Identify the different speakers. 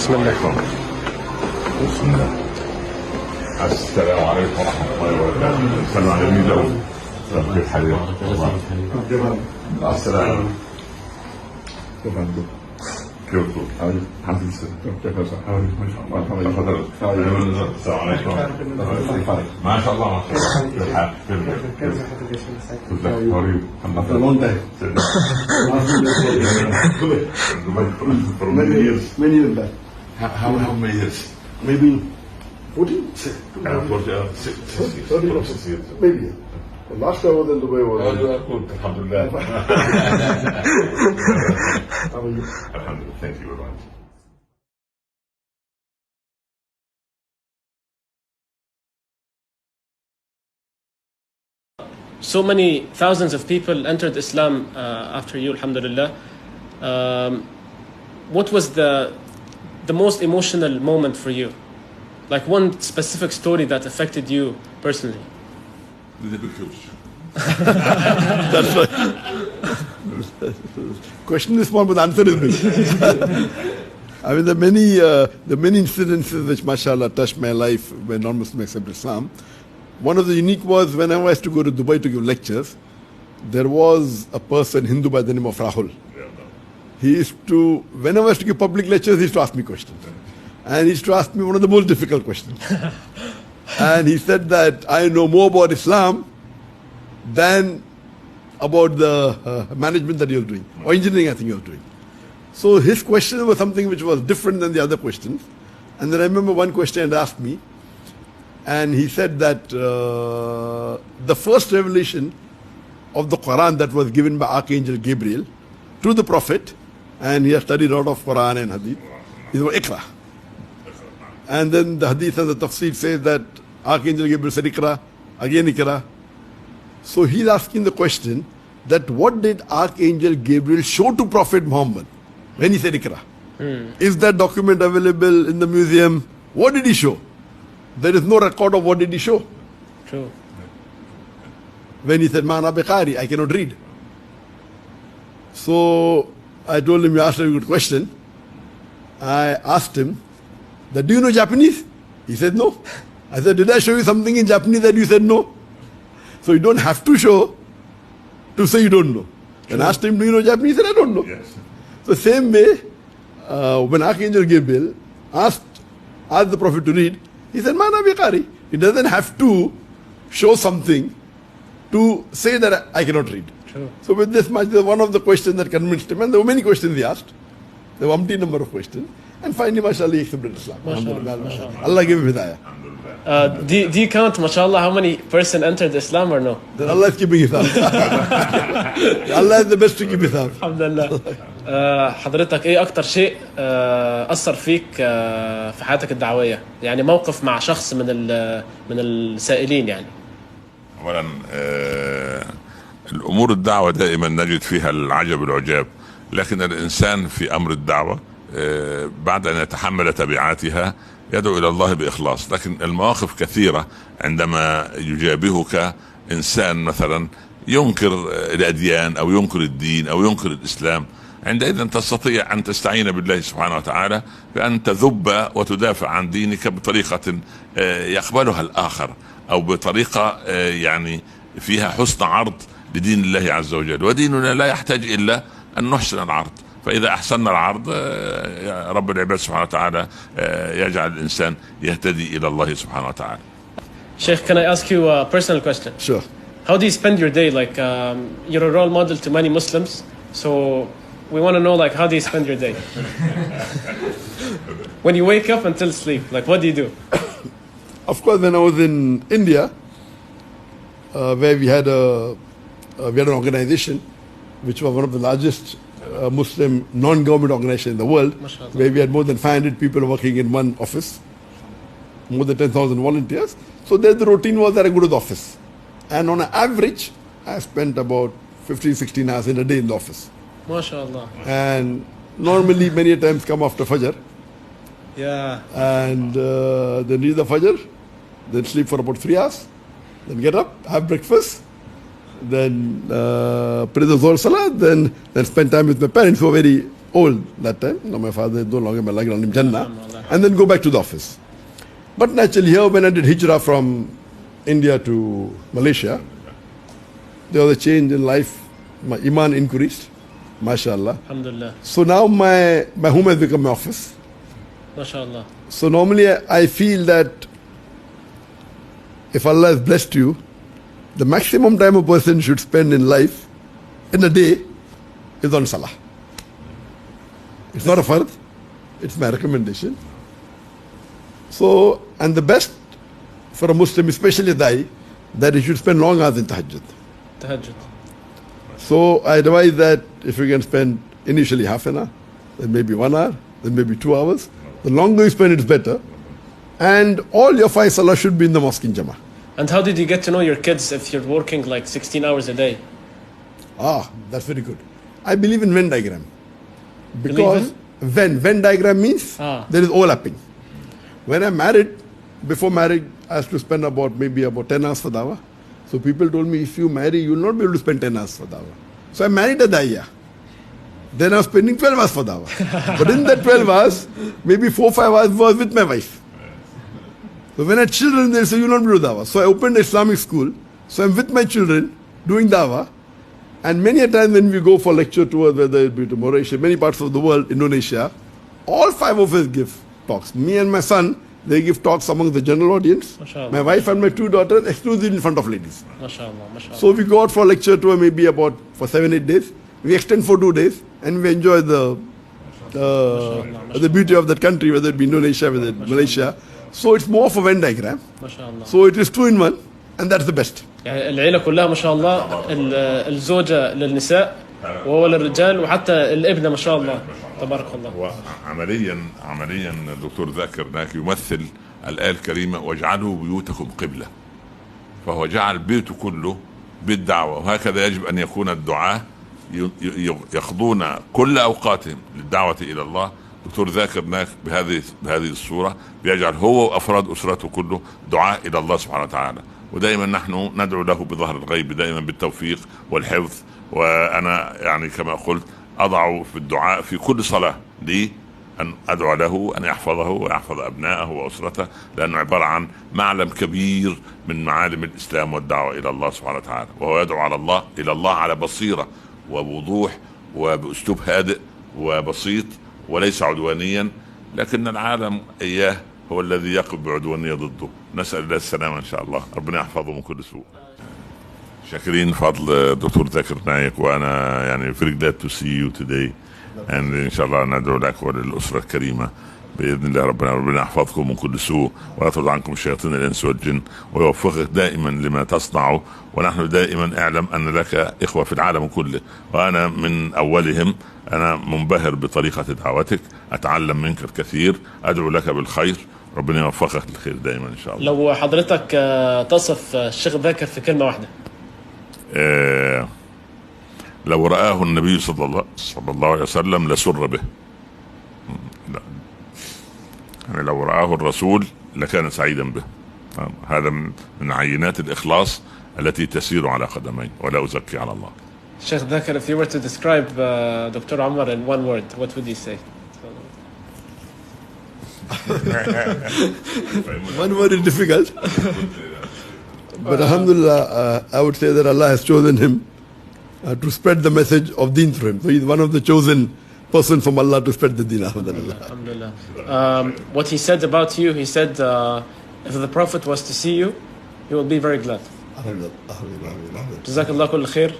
Speaker 1: بسم الله.
Speaker 2: بسم الله. السلام عليكم ورحمة الله وبركاته. السلام على الميزة. كيف حالك؟ السلام. كيف حالك؟ كيف الحمد لله. كيف حالك؟ ما شاء الله. السلام عليكم. ما شاء الله ما شاء الله. كيف حالك؟ كيف حالك؟
Speaker 3: Many years back.
Speaker 2: How many years?
Speaker 3: Maybe 14?
Speaker 2: 36 years.
Speaker 3: Maybe. The last time I was in Dubai was...
Speaker 2: Alhamdulillah.
Speaker 3: How are you?
Speaker 2: Alhamdulillah. Thank you very much.
Speaker 1: So many thousands of people entered Islam after you, alhamdulillah. What was the most emotional moment for you? Like one specific story that affected you personally?
Speaker 3: That's right. Question is small, but answer is big. I mean, the many incidences which, mashallah, touched my life when non-Muslim accepted Islam. One of the unique was when I was to go to Dubai to give lectures, there was a person, Hindu by the name of Rahul. He used to, when I was to give public lectures, he used to ask me questions. And he used to ask me one of the most difficult questions. And he said that I know more about Islam than about the management that you're doing, or engineering I think you're doing. So his question was something which was different than the other questions. And then I remember one question he asked me, and he said that the first revelation of the Quran that was given by Archangel Gabriel to the Prophet, and he has studied a lot of Quran and Hadith, is about Iqra. And then the Hadith and the Tafsir says that Archangel Gabriel said Iqra, again Iqra. So he's asking the question that what did Archangel Gabriel show to Prophet Muhammad when he said Iqra? Is that document available in the museum? What did he show? There is no record of what did he show.
Speaker 1: True.
Speaker 3: When he said, Ma ana biqari, I cannot read. So I told him, you asked a good question. I asked him, do you know Japanese? He said, no. I said, did I show you something in Japanese that you said no? So you don't have to show to say you don't know. Then I asked him, do you know Japanese? He said, I don't know.
Speaker 2: Yes.
Speaker 3: So same way, when Archangel Gabriel asked the Prophet to read, he said, Ma ana biqari. He doesn't have to show something to say that I cannot read.
Speaker 1: True.
Speaker 3: So with this much, one of the questions that convinced him, and there were many questions he asked. There were umpteen number of questions. And finally, mashallah, he accepted Islam.
Speaker 1: Mashallah.
Speaker 3: Allah give him hidayah.
Speaker 1: Do you count, mashallah, how many person entered Islam or no?
Speaker 3: Then Allah is keeping Islam. Allah is the best to keep Islam.
Speaker 1: alhamdulillah. حضرتك ايه اكتر شيء اثر فيك في حياتك الدعويه؟ يعني موقف مع شخص من السائلين يعني.
Speaker 2: اولا الامور الدعوه دائما نجد فيها العجب العجاب، لكن الانسان في امر الدعوه بعد ان يتحمل تبعاتها يدعو الى الله باخلاص. لكن المواقف كثيره عندما يجابهك انسان مثلا ينكر الاديان او ينكر الدين او ينكر الاسلام، عندئذ تستطيع ان تستعين بالله سبحانه وتعالى بان تذب وتدافع عن دينك بطريقه يقبلها الاخر، او بطريقه يعني فيها حسن عرض لدين الله عز وجل. وديننا لا يحتاج الا ان نحسن العرض، فاذا احسننا العرض رب العباد سبحانه وتعالى يجعل الانسان يهتدي الى الله سبحانه وتعالى.
Speaker 1: Sheikh, can I ask you a personal question?
Speaker 3: Sure.
Speaker 1: How do you spend your day? Like you're a role model to many Muslims, so we want to know, like, how do you spend your day? When you wake up until sleep, like, what do you do?
Speaker 3: Of course, when I was in India, where we had an organization which was one of the largest Muslim non-government organizations in the world,
Speaker 1: Mashallah.
Speaker 3: where we had more than 500 people working in one office, more than 10,000 volunteers. So there the routine was that I go to the office. And on an average, I spent about 15, 16 hours in a day in the office.
Speaker 1: MashaAllah.
Speaker 3: And normally many times come after Fajr.
Speaker 1: Yeah.
Speaker 3: And then read the Fajr, then sleep for about 3 hours, then get up, have breakfast, then pray the Zohar Salah, then spend time with my parents who are very old that time. Now my father is no longer my life in Jannah, and then go back to the office. But naturally here when I did hijrah from India to Malaysia, there was a change in life. My iman increased, mashallah.
Speaker 1: Alhamdulillah.
Speaker 3: So now my home has become my office.
Speaker 1: MashaAllah.
Speaker 3: So normally I feel that if Allah has blessed you, the maximum time a person should spend in life, in a day, is on salah. It's not a fard, it's my recommendation. So, and the best for a Muslim, especially a da'i, that he should spend long hours in tahajjud.
Speaker 1: Tahajjud.
Speaker 3: So I advise that if you can spend initially half an hour, then maybe 1 hour, then maybe 2 hours. The longer you spend, it's better. And all your 5 salah should be in the mosque in Jama'ah.
Speaker 1: And how did you get to know your kids if you're working like 16 hours a day?
Speaker 3: Ah, that's very good. I believe in Venn diagram.
Speaker 1: Believe
Speaker 3: Because Venn diagram means there is overlapping. When I'm married, before marriage, I used to spend maybe about 10 hours for dawah. So people told me, if you marry, you will not be able to spend 10 hours for dawah. So I married a da'iya. Then I was spending 12 hours for dawah. But in that 12 hours, maybe 4-5 hours was with my wife. So when I had children, they say, you will not do dawah. So I opened an Islamic school. So I'm with my children doing dawah. And many a time when we go for lecture tours, whether it be to Mauritius, many parts of the world, Indonesia, all 5 of us give talks. Me and my son, they give talks among the general audience.
Speaker 1: MashaAllah.
Speaker 3: My wife and my 2 daughters exclusively in front of ladies.
Speaker 1: MashaAllah. MashaAllah.
Speaker 3: So we go out for lecture tour maybe about for 7-8 days. We extend for 2 days and we enjoy the beauty of that country, whether it be Indonesia, whether it be Malaysia. So it's more of a Venn diagram.
Speaker 1: MashaAllah.
Speaker 3: So it is 2 in 1 and that's the best.
Speaker 1: يعني العيلة كلها ما شاء الله الزوجة للنساء وهو للرجال وحتى الابنة ما شاء الله تبارك الله.
Speaker 2: وعمليا الدكتور ذاكر نايك يمثل الآية الكريمة واجعلوا بيوتكم قبلة، فهو جعل بيته كله بيت دعوة، وهكذا يجب أن يكون الدعاة يخضون كل أوقاتهم للدعوة إلى الله. دكتور ذاكر نايك بهذه الصورة بيجعل هو وأفراد أسرته كله دعاء إلى الله سبحانه وتعالى، ودائما نحن ندعو له بظهر الغيب دائما بالتوفيق والحفظ. وأنا يعني كما قلت أضع في الدعاء في كل صلاة لي أن أدعو له أن يحفظه ويحفظ أبنائه وأسرته، لأنه عبارة عن معلم كبير من معالم الإسلام والدعوة إلى الله سبحانه وتعالى، وهو يدعو إلى الله على بصيرة وبوضوح وبأسلوب هادئ وبسيط وليس عدوانيا، لكن العالم إياه هو الذي يقف بعدوانية ضده. نسأل الله السلامة إن شاء الله، ربنا يحفظه من كل سوء. شاكرين فضل الدكتور ذاكر نايك، وأنا يعني very glad to see you today and إن شاء الله ندعو لك وللأسرة الكريمة بإذن الله. ربنا يحفظكم من كل سوء ويطرد عنكم شياطين الإنس والجن ويوفقك دائما لما تصنعه، ونحن دائما اعلم أن لك إخوة في العالم كله وأنا من أولهم. أنا منبهر بطريقة دعوتك، أتعلم منك الكثير، أدعو لك بالخير، ربنا يوفقك للخير دائما إن شاء الله.
Speaker 1: لو حضرتك تصف الشيخ ذاكر في كلمة واحدة.
Speaker 2: لو رآه النبي صلى الله عليه وسلم لسر به. يعني لو رآه الرسول لكان سعيدا به. هذا من عينات الإخلاص التي تسير على قدمين، ولا أزكي على الله.
Speaker 1: Sheikh ذاكر, if you were to describe Dr. Omar in one word, what would you say?
Speaker 3: One word is difficult. But alhamdulillah, I would say that Allah has chosen him to spread the message of deen through him. So he's one of the chosen person from Allah to spread the deen.
Speaker 1: Alhamdulillah. What he said about you, he said, if the Prophet was to see you, he will be very glad.
Speaker 3: Alhamdulillah.
Speaker 1: جزاك الله كل خير.